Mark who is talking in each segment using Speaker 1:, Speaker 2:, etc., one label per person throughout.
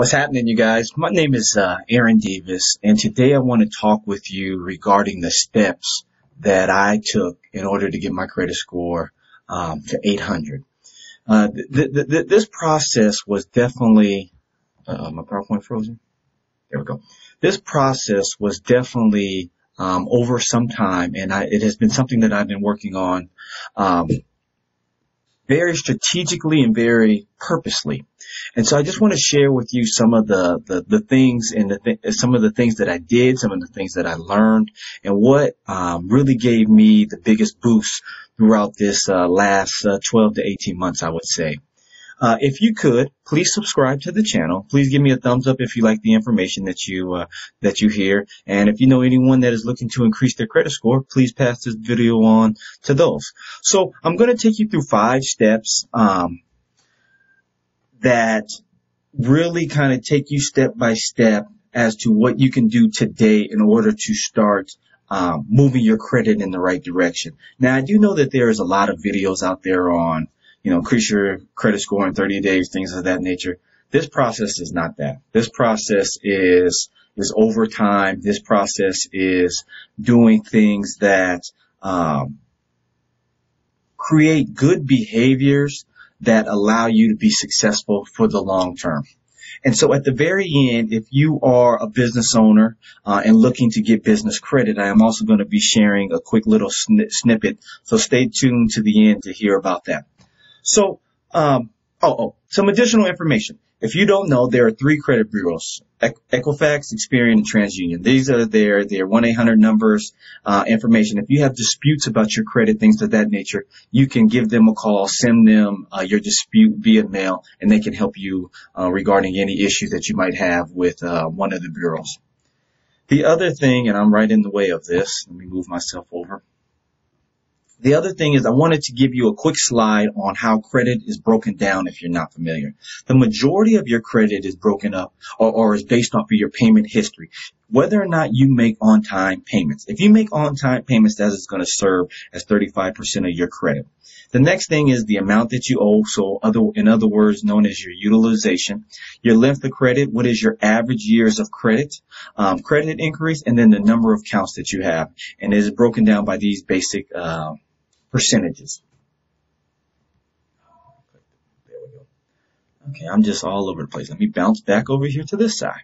Speaker 1: What's happening, you guys? My name is Aaron Davis, and today I want to talk with you regarding the steps that I took in order to get my credit score to 800. This process was definitely my PowerPoint frozen. There we go. This process was definitely over some time, and it has been something that I've been working on very strategically and very purposely. And so I just want to share with you some of the things and some of the things that I did, some of the things that I learned, and what really gave me the biggest boost throughout this last 12 to 18 months, I would say. If you could, please subscribe to the channel. Please give me a thumbs up if you like the information that you hear. And if you know anyone that is looking to increase their credit score, please pass this video on to those. So I'm going to take you through 5 steps that really kind of take you step by step as to what you can do today in order to start moving your credit in the right direction. Now, I do know that there is a lot of videos out there on increase your credit score in 30 days, things of that nature. This process is not that. This process is over time. This process is doing things that create good behaviors that allow you to be successful for the long term. And so at the very end, if you are a business owner and looking to get business credit, I am also going to be sharing a quick little snippet. So stay tuned to the end to hear about that. So, some additional information. If you don't know, there are 3 credit bureaus: Equifax, Experian, and TransUnion. These are their 1-800 numbers, information. If you have disputes about your credit, things of that nature, you can give them a call, send them your dispute via mail, and they can help you regarding any issues that you might have with one of the bureaus. The other thing, and I'm right in the way of this, let me move myself over. The other thing is I wanted to give you a quick slide on how credit is broken down if you're not familiar. The majority of your credit is broken up or is based off of your payment history, whether or not you make on-time payments. If you make on-time payments, that is going to serve as 35% of your credit. The next thing is the amount that you owe, so in other words, known as your utilization. Your length of credit, what is your average years of credit, credit increase, and then the number of counts that you have. And it is broken down by these basic percentages. There we go. Okay, I'm just all over the place. Let me bounce back over here to this side.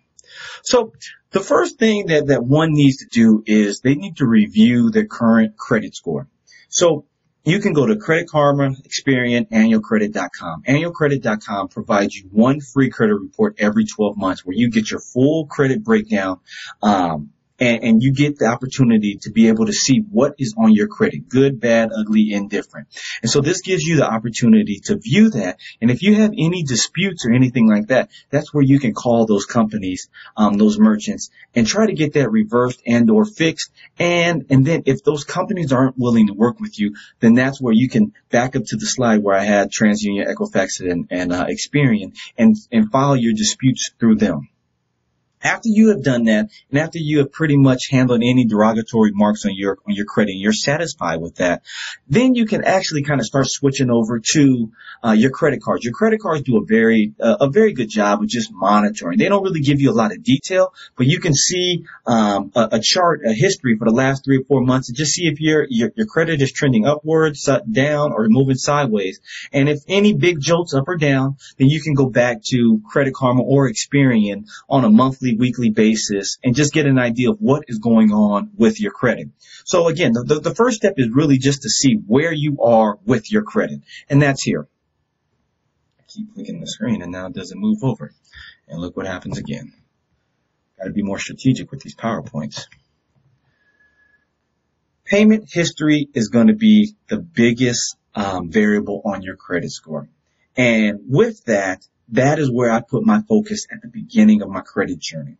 Speaker 1: So the first thing that one needs to do is they need to review their current credit score. So you can go to Credit Karma, Experian, AnnualCredit.com. AnnualCredit.com provides you one free credit report every 12 months where you get your full credit breakdown, and you get the opportunity to be able to see what is on your credit, good, bad, ugly, indifferent. And so this gives you the opportunity to view that. And if you have any disputes or anything like that, that's where you can call those companies, those merchants, and try to get that reversed and or fixed. And then if those companies aren't willing to work with you, then that's where you can back up to the slide where I had TransUnion, Equifax, and Experian, and file your disputes through them. After you have done that, and after you have pretty much handled any derogatory marks on your credit, and you're satisfied with that, then you can actually kind of start switching over to your credit cards. Your credit cards do a very good job of just monitoring. They don't really give you a lot of detail, but you can see a chart, a history for the last 3 or 4 months, and just see if your credit is trending upwards, down, or moving sideways. And if any big jolts up or down, then you can go back to Credit Karma or Experian on a monthly, weekly basis and just get an idea of what is going on with your credit. So again, the first step is really just to see where you are with your credit, and that's here. I keep clicking the screen and now it doesn't move over. And look what happens again. Got to be more strategic with these PowerPoints. Payment history is going to be the biggest variable on your credit score. And with that is where I put my focus at the beginning of my credit journey.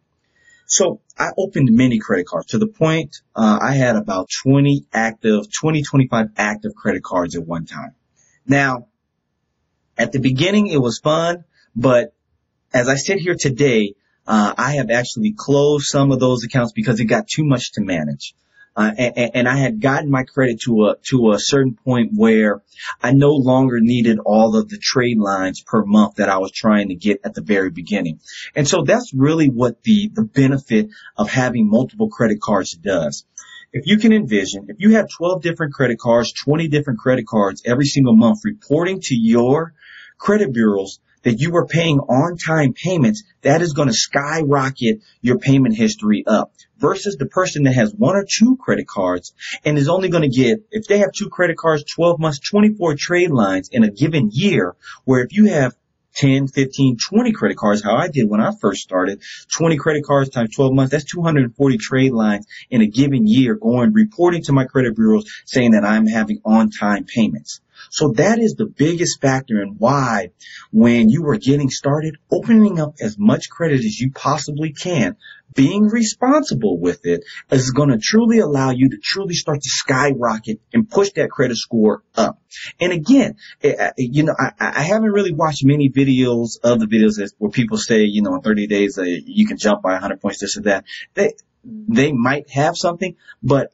Speaker 1: So I opened many credit cards to the point I had about 25 active credit cards at one time. Now, at the beginning, it was fun, but as I sit here today, I have actually closed some of those accounts because it got too much to manage. and I had gotten my credit to a certain point where I no longer needed all of the trade lines per month that I was trying to get at the very beginning. And so that's really what the benefit of having multiple credit cards does. If you can envision, if you have 12 different credit cards, 20 different credit cards every single month reporting to your credit bureaus that you are paying on-time payments, that is going to skyrocket your payment history up versus the person that has one or two credit cards and is only going to get, if they have two credit cards, 12 months, 24 trade lines in a given year, where if you have 10, 15, 20 credit cards, how I did when I first started, 20 credit cards times 12 months, that's 240 trade lines in a given year going, reporting to my credit bureaus saying that I'm having on-time payments. So that is the biggest factor in why when you are getting started, opening up as much credit as you possibly can, being responsible with it is going to truly allow you to truly start to skyrocket and push that credit score up. And again, I haven't really watched many videos of the videos where people say, in 30 days, you can jump by 100 points, this or that. They might have something, but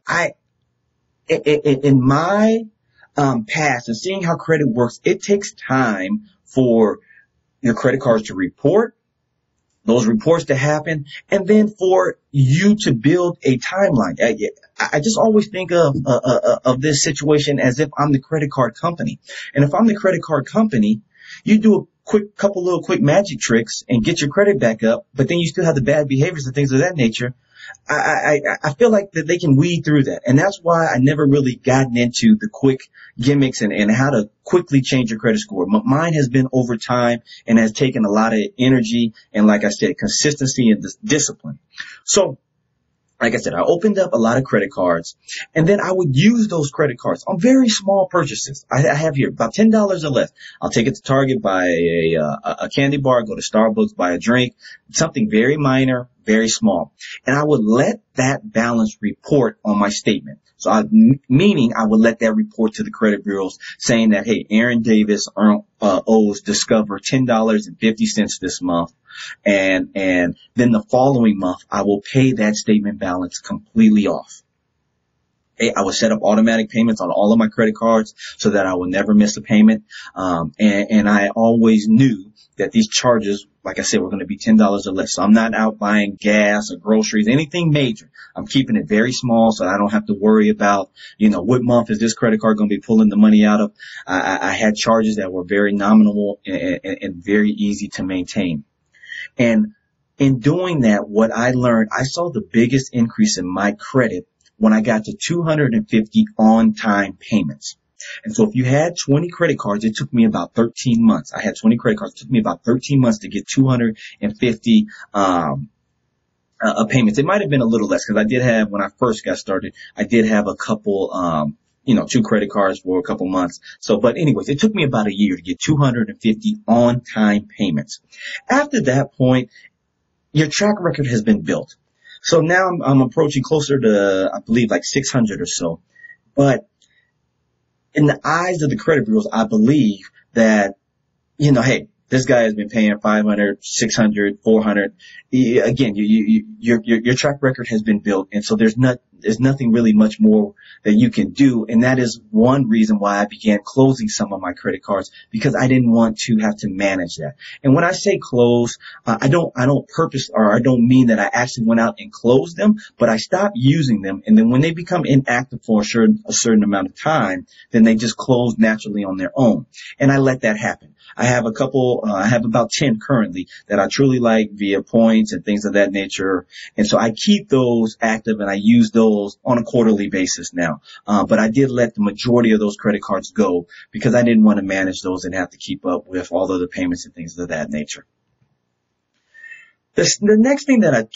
Speaker 1: in my past and seeing how credit works, it takes time for your credit cards to report, those reports to happen, and then for you to build a timeline. I just always think of this situation as if I'm the credit card company. And if I'm the credit card company, you do a couple little quick magic tricks and get your credit back up, but then you still have the bad behaviors and things of that nature. I feel like that they can weed through that. And that's why I never really gotten into the quick gimmicks and how to quickly change your credit score. Mine has been over time and has taken a lot of energy and, like I said, consistency and discipline. So, like I said, I opened up a lot of credit cards, and then I would use those credit cards on very small purchases. I have here about $10 or less. I'll take it to Target, buy a candy bar, go to Starbucks, buy a drink, something very minor, very small. And I would let that balance report on my statement. So meaning I would let that report to the credit bureaus saying that, hey, Aaron Davis owes Discover $10.50 this month. And then the following month, I will pay that statement balance completely off. I will set up automatic payments on all of my credit cards so that I will never miss a payment. And I always knew that these charges, like I said, were going to be $10 or less. So I'm not out buying gas or groceries, anything major. I'm keeping it very small so I don't have to worry about, what month is this credit card going to be pulling the money out of. I had charges that were very nominal and very easy to maintain. And in doing that, what I learned, I saw the biggest increase in my credit when I got to 250 on-time payments. And so if you had 20 credit cards, it took me about 13 months. I had 20 credit cards. It took me about 13 months to get 250 payments. It might have been a little less because I did have, when I first got started, I did have a couple, 2 credit cards for a couple months. So, but anyways, it took me about a year to get 250 on-time payments. After that point, your track record has been built. So now I'm approaching closer to, I believe, like 600 or so. But in the eyes of the credit bureaus, I believe that, hey, this guy has been paying 500, 600, 400. Again, your track record has been built. And so there's nothing really much more that you can do. And that is one reason why I began closing some of my credit cards, because I didn't want to have to manage that. And when I say close, I don't mean that I actually went out and closed them, but I stopped using them. And then when they become inactive for a certain amount of time, then they just close naturally on their own. And I let that happen. I have about 10 currently that I truly like via points and things of that nature. And so I keep those active and I use those on a quarterly basis now. But I did let the majority of those credit cards go because I didn't want to manage those and have to keep up with all of the payments and things of that nature. The next thing that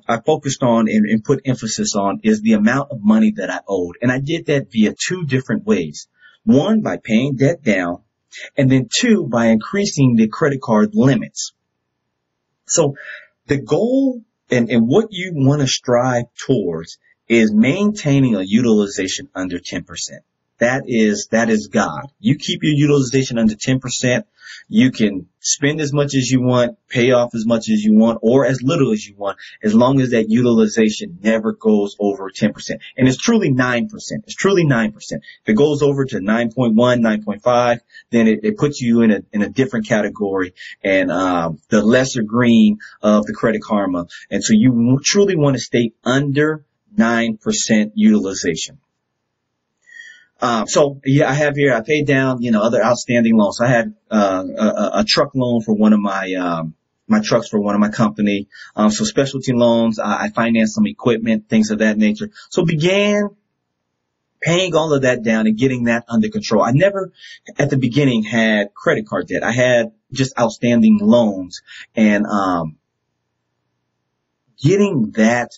Speaker 1: I focused on and put emphasis on is the amount of money that I owed. And I did that via 2 different ways. One, by paying debt down. And then 2, by increasing the credit card limits. So the goal and what you want to strive towards is maintaining a utilization under 10%. that is God. You keep your utilization under 10%. You can spend as much as you want, pay off as much as you want, or as little as you want, as long as that utilization never goes over 10%. And it's truly 9%. It's truly 9%. If it goes over to 9.1, 9.5, then it puts you in a different category and the lesser green of the Credit Karma. And so you truly want to stay under 9% utilization. So yeah, I have here, I paid down, other outstanding loans. I had, a truck loan for one of my trucks for one of my company. So specialty loans, I financed some equipment, things of that nature. So began paying all of that down and getting that under control. I never at the beginning had credit card debt. I had just outstanding loans and, getting that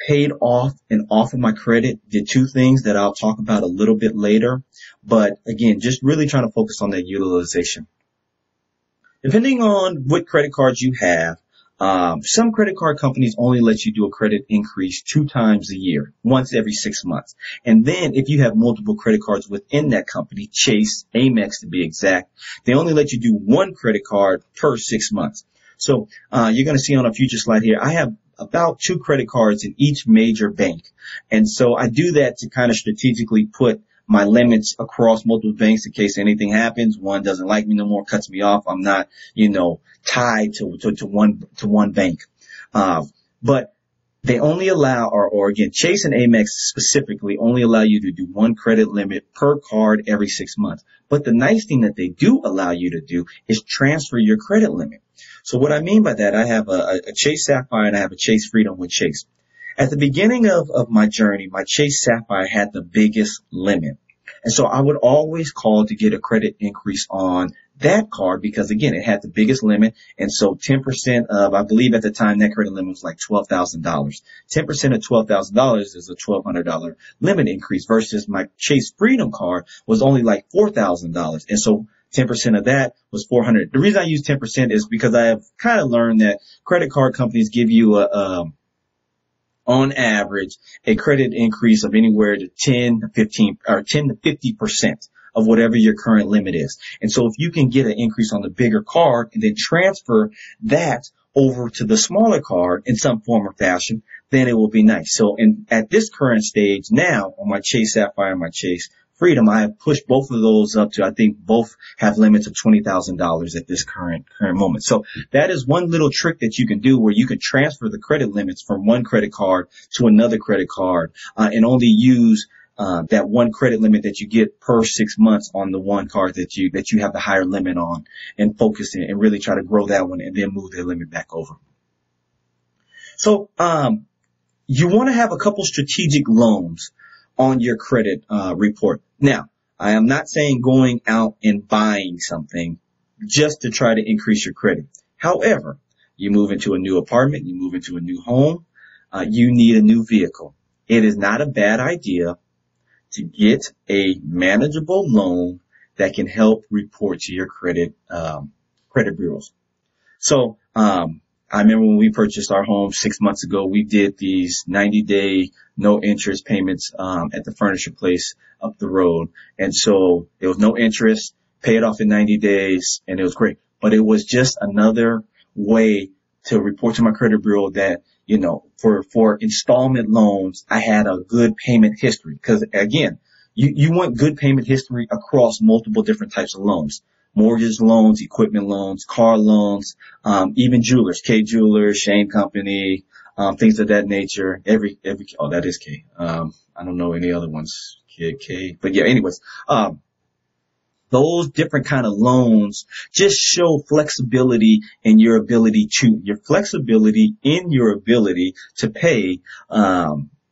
Speaker 1: paid off and off of my credit did two things that I'll talk about a little bit later. But again, just really trying to focus on that utilization. Depending on what credit cards you have, some credit card companies only let you do a credit increase 2 times a year, once every 6 months. And then if you have multiple credit cards within that company, Chase, Amex to be exact, they only let you do 1 credit card per 6 months. So you're going to see on a future slide here, I have about 2 credit cards in each major bank. And so I do that to kind of strategically put my limits across multiple banks in case anything happens. One doesn't like me no more, cuts me off. I'm not, tied to one bank. But they only allow, or again, Chase and Amex specifically only allow you to do 1 credit limit per card every 6 months. But the nice thing that they do allow you to do is transfer your credit limit. So what I mean by that, I have a Chase Sapphire and I have a Chase Freedom with Chase. At the beginning of my journey, my Chase Sapphire had the biggest limit. And so I would always call to get a credit increase on that card because, again, it had the biggest limit. And so 10% of, I believe at the time, that credit limit was like $12,000. 10% of $12,000 is a $1,200 limit increase versus my Chase Freedom card was only like $4,000. And so 10% of that was $400. The reason I use 10% is because I have kind of learned that credit card companies give you on average, a credit increase of anywhere to 10 to 50% of whatever your current limit is. And so if you can get an increase on the bigger card and then transfer that over to the smaller card in some form or fashion, then it will be nice. So at this current stage now on my Chase Sapphire and my Chase Freedom, I have pushed both of those up to, I think both have limits of $20,000 at this current moment. So that is one little trick that you can do where you can transfer the credit limits from one credit card to another credit card, and only use that one credit limit that you get per 6 months on the one card that you have the higher limit on, and focus in and really try to grow that one and then move the limit back over. So you want to have a couple strategic loans on your credit report. Now, I am not saying going out and buying something just to try to increase your credit. However, you move into a new apartment, you move into a new home, you need a new vehicle. It is not a bad idea to get a manageable loan that can help report to your credit bureaus. So, I remember when we purchased our home 6 months ago, we did these 90-day no interest payments at the furniture place up the road. And so it was no interest, pay it off in 90 days, and it was great. But it was just another way to report to my credit bureau that, for installment loans, I had a good payment history. Because again, you want good payment history across multiple different types of loans. Mortgage loans, equipment loans, car loans, even jewelers, K Jewelers, Shane Company, things of that nature. Oh, that is K. I don't know any other ones. K. But yeah, anyways, those different kind of loans just show flexibility in your ability to pay,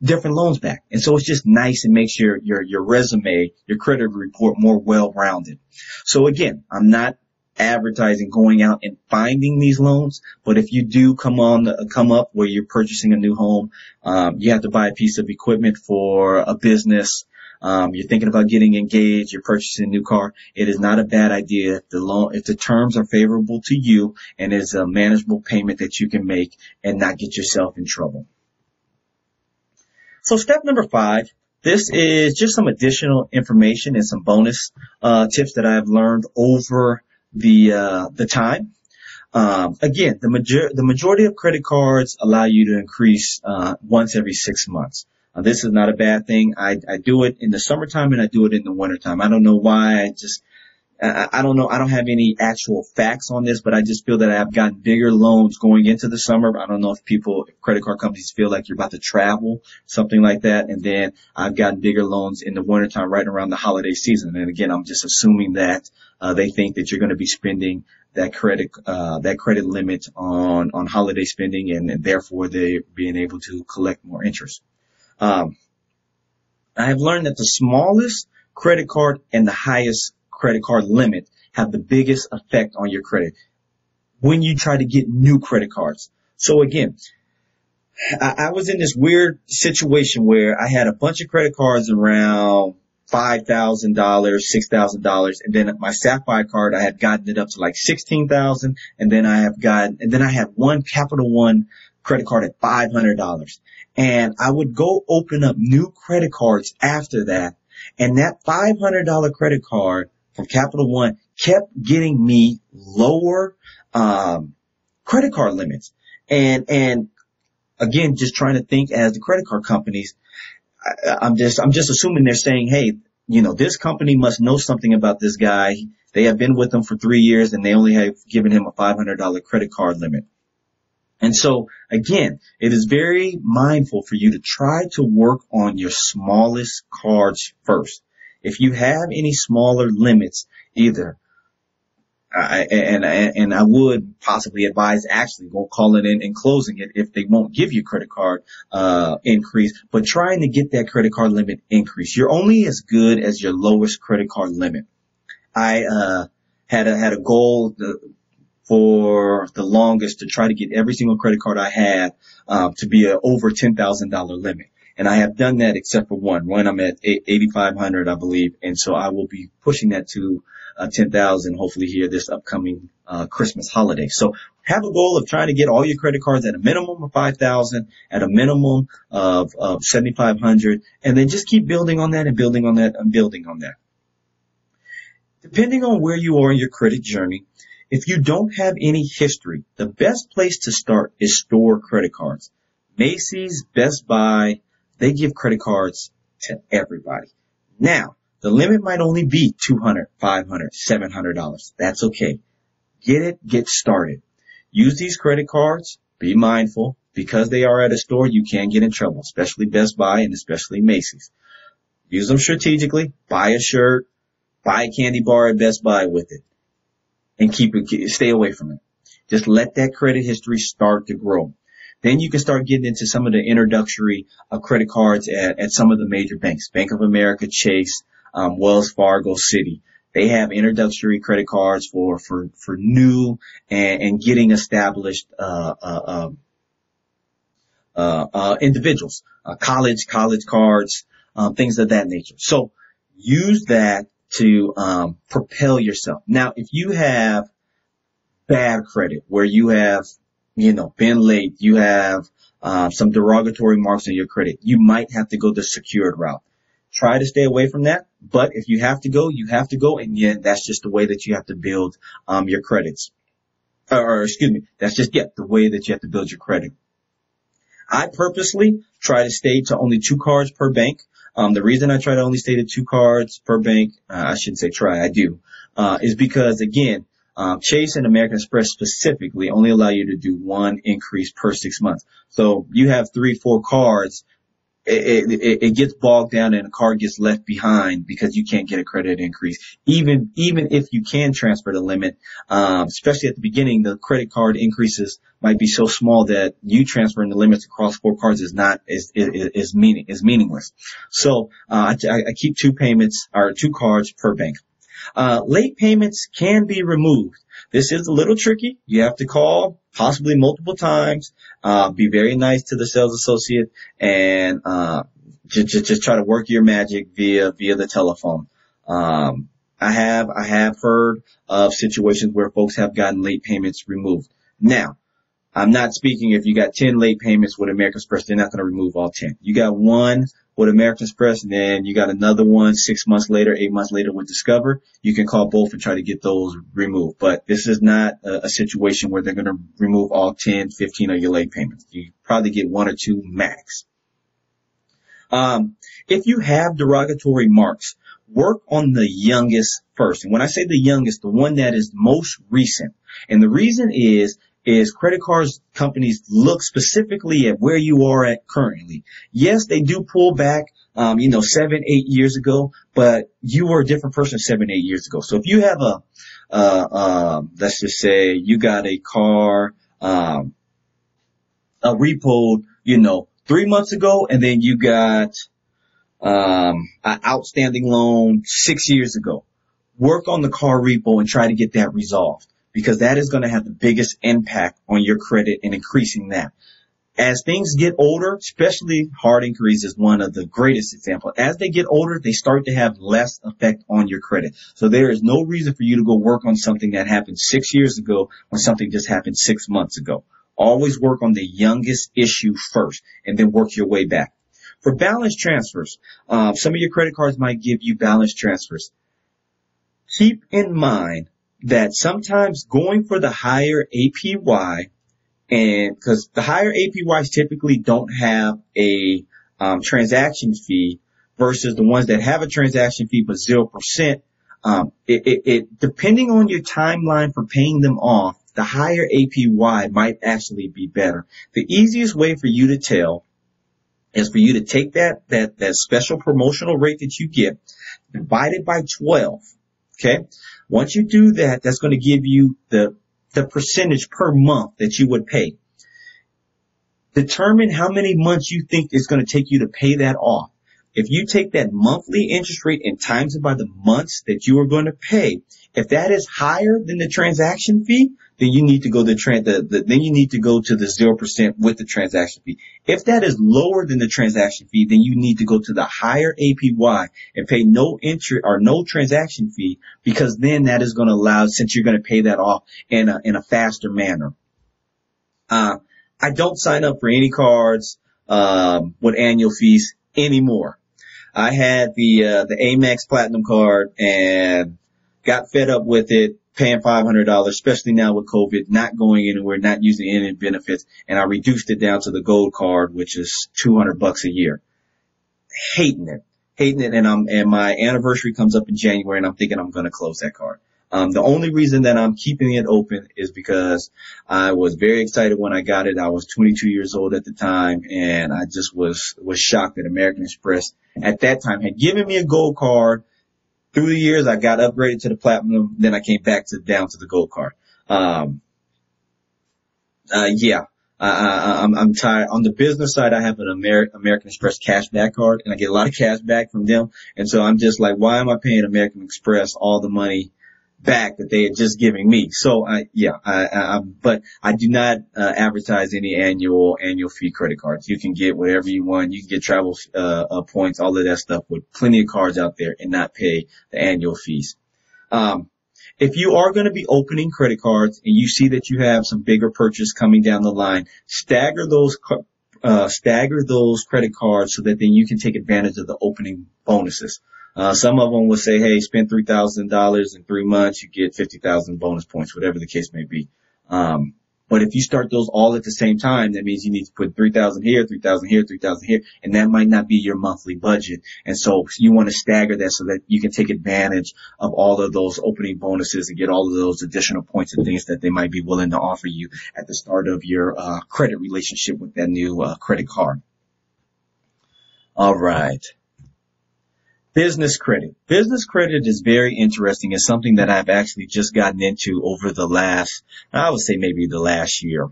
Speaker 1: different loans back. And so it's just nice and makes your resume, your credit report more well-rounded. So again, I'm not advertising going out and finding these loans, but if you do come up where you're purchasing a new home, you have to buy a piece of equipment for a business, you're thinking about getting engaged, you're purchasing a new car, it is not a bad idea if the terms are favorable to you and is a manageable payment that you can make and not get yourself in trouble. So step number 5, this is just some additional information and some bonus tips that I've learned over the time. Again, the majority of credit cards allow you to increase once every 6 months. This is not a bad thing. I do it in the summertime and I do it in the wintertime. I don't know why. I don't know. I don't have any actual facts on this, but I just feel that I've gotten bigger loans going into the summer. I don't know if credit card companies feel like you're about to travel, something like that. And then I've gotten bigger loans in the wintertime right around the holiday season. And again, I'm just assuming that they think that you're going to be spending that credit limit on holiday spending, and therefore they're being able to collect more interest. I have learned that the smallest credit card and the highest credit card limit have the biggest effect on your credit when you try to get new credit cards. So again, I was in this weird situation where I had a bunch of credit cards around $5,000, $6,000, and then my Sapphire card, I had gotten it up to like $16,000, and then I had one Capital One credit card at $500. And I would go open up new credit cards after that, and that $500 credit card from Capital One kept getting me lower credit card limits. And again, just trying to think as the credit card companies, I'm just assuming they're saying, hey, this company must know something about this guy. They have been with him for 3 years and they only have given him a $500 credit card limit. And so again, it is very mindful for you to try to work on your smallest cards first. If you have any smaller limits, either and I would possibly advise actually go call it in and closing it if they won't give you credit card increase, but trying to get that credit card limit increase. You're only as good as your lowest credit card limit. I had a goal for the longest to try to get every single credit card I had to be a over $10,000 limit. And I have done that except for one. One, I'm at 8,500, I believe. And so I will be pushing that to 10,000 hopefully here this upcoming Christmas holiday. So have a goal of trying to get all your credit cards at a minimum of 5,000, at a minimum of 7,500, and then just keep building on that and building on that and building on that. Depending on where you are in your credit journey, if you don't have any history, the best place to start is store credit cards. Macy's, Best Buy, they give credit cards to everybody. Now, the limit might only be $200, $500, $700. That's okay. Get started. Use these credit cards. Be mindful. Because they are at a store, you can get in trouble, especially Best Buy and especially Macy's. Use them strategically. Buy a shirt. Buy a candy bar at Best Buy with it. And stay away from it. Just let that credit history start to grow. Then you can start getting into some of the introductory credit cards at some of the major banks. Bank of America, Chase, Wells Fargo, Citi. They have introductory credit cards for new and getting established individuals. College cards, things of that nature. So use that to propel yourself. Now, if you have bad credit where you have been late, you have some derogatory marks on your credit, you might have to go the secured route. Try to stay away from that, but if you have to go, you have to go, and yeah, that's just the way that you have to build your credits. That's just the way that you have to build your credit. I purposely try to stay to only 2 cards per bank. The reason I try to only stay to 2 cards per bank, I shouldn't say try, I do, is because again, Chase and American Express specifically only allow you to do 1 increase per 6 months. So you have 3, 4 cards. It gets bogged down and a card gets left behind because you can't get a credit increase. Even if you can transfer the limit, especially at the beginning, the credit card increases might be so small that you transferring the limits across 4 cards is meaningless. So, I keep 2 cards per bank. Late payments can be removed. This is a little tricky. You have to call possibly multiple times, be very nice to the sales associate, and just try to work your magic via the telephone. I have heard of situations where folks have gotten late payments removed. Now, I'm not speaking if you got 10 late payments with American Express, they're not going to remove all 10. You got 1 with American Express, and then you got another one 6 months later, 8 months later with Discover, you can call both and try to get those removed. But this is not a situation where they're going to remove all 10, 15 of your late payments. You probably get one or two max. If you have derogatory marks, work on the youngest first. And when I say the youngest, the one that is most recent. And the reason is credit cards companies look specifically at where you are at currently. Yes, they do pull back, 7, 8 years ago, but you were a different person 7, 8 years ago. So if you have let's just say you got a car, a repoed, 3 months ago, and then you got, an outstanding loan 6 years ago. Work on the car repo and try to get that resolved, because that is going to have the biggest impact on your credit and increasing that. As things get older, especially hard inquiries is one of the greatest examples. As they get older, they start to have less effect on your credit. So there is no reason for you to go work on something that happened 6 years ago when something just happened 6 months ago. Always work on the youngest issue first and then work your way back. For balance transfers, some of your credit cards might give you balance transfers. Keep in mind that sometimes going for the higher APY, and because the higher APYs typically don't have a transaction fee versus the ones that have a transaction fee but 0%, depending on your timeline for paying them off, the higher APY might actually be better. The easiest way for you to tell is for you to take that special promotional rate that you get, divide it by 12. Okay. Once you do that, that's going to give you the percentage per month that you would pay. Determine how many months you think it's going to take you to pay that off. If you take that monthly interest rate and times it by the months that you are going to pay, if that is higher than the transaction fee, then you need to go to then you need to go to the 0% with the transaction fee. If that is lower than the transaction fee, then you need to go to the higher APY and pay no interest or no transaction fee, because then that is going to allow, since you're going to pay that off in a faster manner. I don't sign up for any cards with annual fees anymore. I had the Amex Platinum card and got fed up with it, paying $500, especially now with COVID, not going anywhere, not using any benefits, and I reduced it down to the gold card, which is $200 a year. Hating it, and my anniversary comes up in January, and I'm thinking I'm going to close that card. The only reason that I'm keeping it open is because I was very excited when I got it. I was 22 years old at the time, and I just was shocked that American Express at that time had given me a gold card. Through the years, I got upgraded to the platinum. Then I came back down to the gold card. I'm tired. On the business side, I have an American Express cashback card, and I get a lot of cash back from them. And so I'm just like, why am I paying American Express all the money back that they had just giving me? So but I do not advertise any annual fee credit cards. You can get whatever you want. You can get travel points, all of that stuff, with plenty of cards out there, and not pay the annual fees. If you are going to be opening credit cards and you see that you have some bigger purchase coming down the line, stagger those credit cards so that then you can take advantage of the opening bonuses. Some of them will say, hey, spend $3,000 in 3 months, you get 50,000 bonus points, whatever the case may be. But if you start those all at the same time, that means you need to put 3,000 here, 3,000 here, 3,000 here, and that might not be your monthly budget. And so you want to stagger that so that you can take advantage of all of those opening bonuses and get all of those additional points and things that they might be willing to offer you at the start of your credit relationship with that new credit card. All right. Business credit. Business credit is very interesting. It's something that I've actually just gotten into over the last, I would say maybe the last year.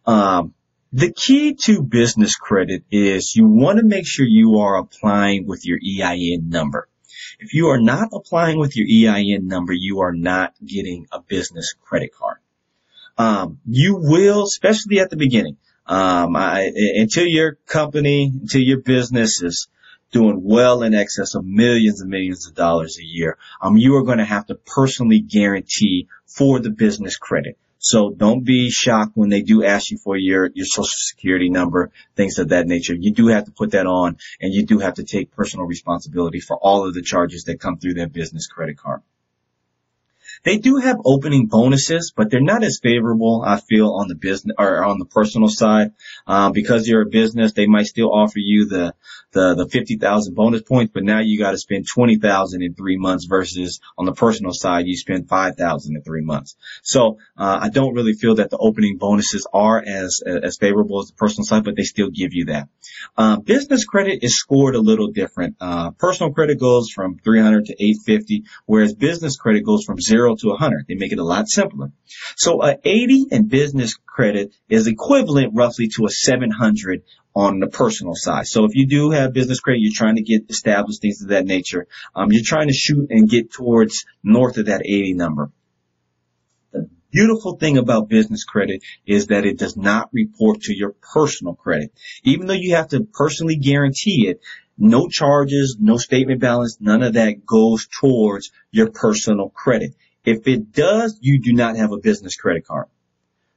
Speaker 1: The key to business credit is you want to make sure you are applying with your EIN number. If you are not applying with your EIN number, you are not getting a business credit card. You will, especially at the beginning, until your business is doing well in excess of millions and millions of dollars a year, you are going to have to personally guarantee for the business credit. So don't be shocked when they do ask you for your social security number, things of that nature. You do have to put that on, and you do have to take personal responsibility for all of the charges that come through that business credit card. They do have opening bonuses, but they're not as favorable, I feel, on the business or on the personal side. Because you're a business, they might still offer you the 50,000 bonus points, but now you got to spend 20,000 in 3 months versus on the personal side, you spend 5,000 in 3 months. So, I don't really feel that the opening bonuses are as favorable as the personal side, but they still give you that. Business credit is scored a little different. Personal credit goes from 300 to 850, whereas business credit goes from 0 to 100. They make it a lot simpler. So 80 in business credit is equivalent roughly to a 700 on the personal side. So if you do have business credit, you're trying to get established, things of that nature. You're trying to shoot and get towards north of that 80 number. The beautiful thing about business credit is that it does not report to your personal credit. Even though you have to personally guarantee it, no charges, no statement balance, none of that goes towards your personal credit. If it does, you do not have a business credit card.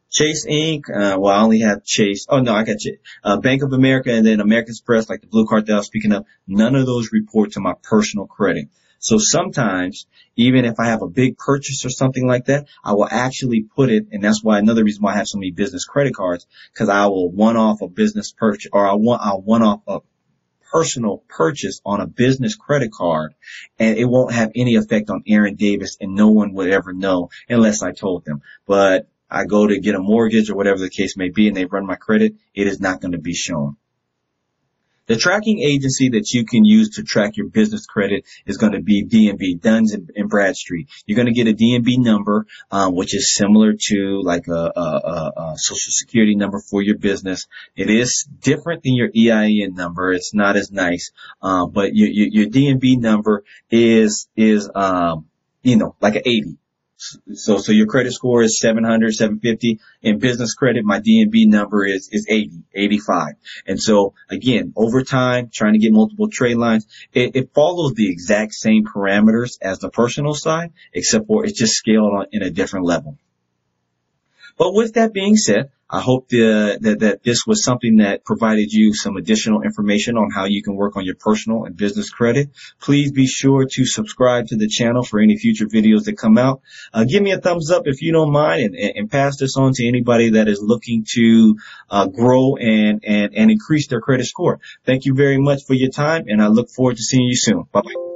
Speaker 1: Chase Inc. Well, I only have Chase. Oh, no, I got Bank of America and then American Express, like the blue card that I was speaking of. None of those report to my personal credit. So sometimes, even if I have a big purchase or something like that, I will actually put it, and that's why another reason why I have so many business credit cards, because I will one-off a business purchase, or I'll one-off a personal purchase on a business credit card, and it won't have any effect on Aaron Davis, and no one would ever know unless I told them. But I go to get a mortgage or whatever the case may be, and they run my credit, it is not going to be shown. The tracking agency that you can use to track your business credit is going to be D&B, Duns and Bradstreet. You're going to get a D&B number, which is similar to like a social security number for your business. It is different than your EIN number. It's not as nice, but your D&B number is like an 80. So your credit score is 700, 750. In business credit, my D&B number is 80, 85. And so again, over time, trying to get multiple trade lines, it follows the exact same parameters as the personal side, except for it's just scaled on in a different level. But with that being said, I hope that this was something that provided you some additional information on how you can work on your personal and business credit. Please be sure to subscribe to the channel for any future videos that come out. Give me a thumbs up if you don't mind, and pass this on to anybody that is looking to grow and increase their credit score. Thank you very much for your time, and I look forward to seeing you soon. Bye-bye.